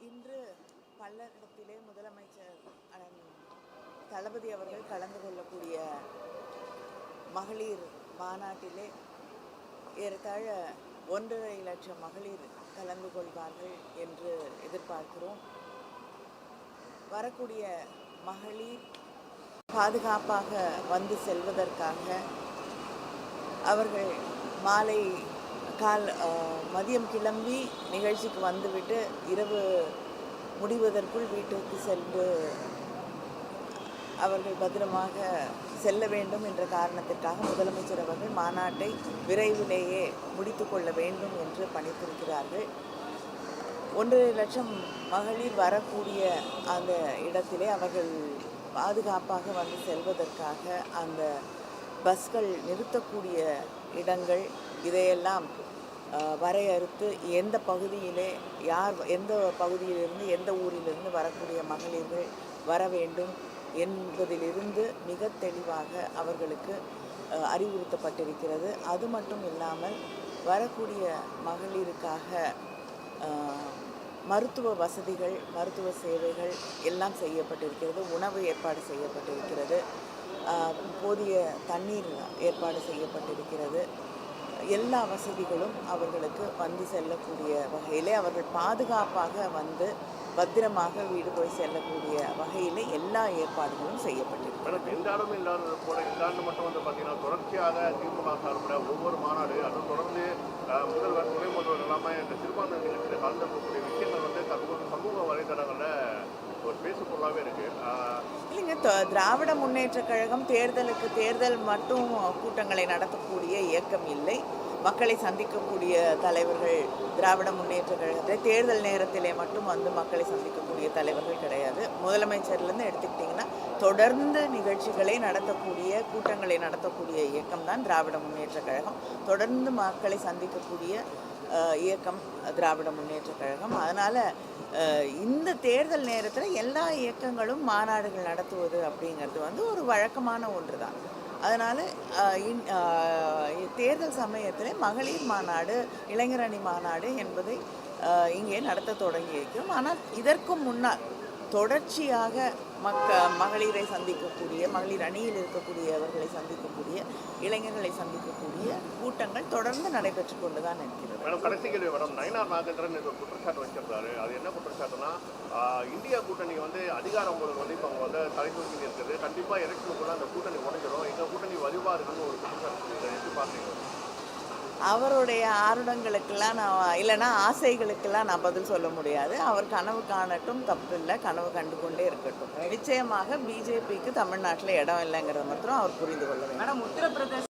இன்று பல்லடத்திலே முதலமைச்சர் தளபதி அவர்கள் கலந்து கொள்ளக்கூடிய மகளிர் மாநாட்டிலே ஏறத்தாழ 1.5 லட்சம் மகளிர் கலந்து கொள்வார்கள் என்று எதிர்பார்க்கிறோம். வரக்கூடிய மகளிர் பாதுகாப்பாக வந்து செல்வதற்காக அவர்கள் மாலை மதியம் கிளம்பி நிகழ்ச்சிக்கு வந்துவிட்டு இரவு முடிவதற்குள் வீட்டுக்கு சென்று அவர்கள் பத்திரமாக செல்ல வேண்டும் என்ற காரணத்திற்காக முதலமைச்சர் அவர்கள் மாநாட்டை விரைவிலேயே முடித்து கொள்ள வேண்டும் என்று பணித்திருக்கிறார்கள். 1.5 லட்சம் மகளிர் வரக்கூடிய அந்த இடத்திலே அவர்கள் பாதுகாப்பாக வந்து செல்வதற்காக அந்த பஸ்கள் நிறுத்தக்கூடிய இடங்கள் இதையெல்லாம் வரையறுத்து எந்த பகுதியிலே எந்த பகுதியிலிருந்து எந்த ஊரிலிருந்து வரக்கூடிய மகளிர்கள் வர வேண்டும் என்பதிலிருந்து மிக தெளிவாக அவர்களுக்கு அறிவுறுத்தப்பட்டிருக்கிறது. அது மட்டும் இல்லாமல் வரக்கூடிய மகளிருக்காக மருத்துவ வசதிகள், மருத்துவ சேவைகள் எல்லாம் செய்யப்பட்டிருக்கிறது. உணவு ஏற்பாடு செய்யப்பட்டிருக்கிறது. போதிய தண்ணீர் ஏற்பாடு செய்யப்பட்டிருக்கிறது. எல்லா வசதிகளும் அவர்களுக்கு வந்து செல்லக்கூடிய வகையிலே அவர்கள் பாதுகாப்பாக வந்து பத்திரமாக வீடு போய் செல்லக்கூடிய வகையில் எல்லா ஏற்பாடுகளும் செய்யப்பட்டிருக்கு. எந்த இடமும் இல்லாத போல இந்த ஆண்டு மட்டும் வந்து பார்த்தீங்கன்னா தொடர்ச்சியாக திமுக சார்பில் ஒவ்வொரு மாநாடு அதை தொடர்ந்து முதல்வர் துணை முதல்வர் எல்லாமே இந்த சிறுபான்மை நிகழ்ச்சியில் கலந்துக்கக்கூடிய விஷயங்கள் வந்து தற்போது சமூக வலைதளங்களில் ஒரு பேசுபொருளாகவே இருக்குது. இல்லைங்க, திராவிட முன்னேற்ற கழகம் தேர்தல் மட்டும் கூட்டங்களை நடத்தக்கூடிய இயக்கம் இல்லை. மக்களை சந்திக்கக்கூடிய தலைவர்கள் திராவிட முன்னேற்ற கழகத்தில் தேர்தல் நேரத்திலே மட்டும் வந்து மக்களை சந்திக்கக்கூடிய தலைவர்கள் கிடையாது. முதலமைச்சர்லேருந்து எடுத்துக்கிட்டிங்கன்னா தொடர்ந்து நிகழ்ச்சிகளை நடத்தக்கூடிய கூட்டங்களை நடத்தக்கூடிய இயக்கம் தான் திராவிட முன்னேற்ற கழகம். தொடர்ந்து மக்களை சந்திக்கக்கூடிய இயக்கம் திராவிட முன்னேற்ற கழகம். அதனால் இந்த தேர்தல் நேரத்தில் எல்லா இயக்கங்களும் மாநாடுகள் நடத்துவது அப்படிங்கிறது வந்து ஒரு வழக்கமான ஒன்று தான். அதனால் தேர்தல் சமயத்தில் மகளிர் மாநாடு, இளைஞரணி மாநாடு என்பதை இங்கே நடத்த தொடங்கி இருக்கிறோம். ஆனால் இதற்கும் முன்னால் தொடர்ச்சியாக மகளிரை சந்திக்கக்கூடிய, மகளிர் அணியில் இருக்கக்கூடியவர்களை சந்திக்கக்கூடிய, இளைஞர்களை சந்திக்கக்கூடிய கூட்டங்கள் தொடர்ந்து நடைபெற்று கொண்டு தான் இருக்கிறது. மேடம், கடைசி கேள்வி மேடம். நயினார் நாகேந்திரன் ஒரு குற்றச்சாட்டு வச்சிருந்தாரு. அது என்ன குற்றச்சாட்டுனா, இந்தியா கூட்டணி வந்து அதிகாரம் வந்து இப்போ அவங்க வந்து தலைமுறை இருக்குது. கண்டிப்பாக எலெக்ஷனுக்குள்ள அந்த கூட்டணி உடைஞ்சிடும், எங்கள் கூட்டணி வலுவாக இருக்குன்னு ஒரு குற்றச்சாட்டு எப்படி பார்த்தீங்க? அவருடைய ஆருடங்களுக்கெல்லாம் இல்லைன்னா ஆசைகளுக்கெல்லாம் நான் பதில் சொல்ல முடியாது. அவர் கனவு காணட்டும், தப்பு இல்லை, கனவு கண்டு கொண்டே இருக்கட்டும். நிச்சயமாக பிஜேபிக்கு தமிழ்நாட்டில் இடம் இல்லைங்கிறத மாத்திரம் அவர் புரிந்து கொள்ள வேண்டும். மேடம், உத்தரப்பிரதேச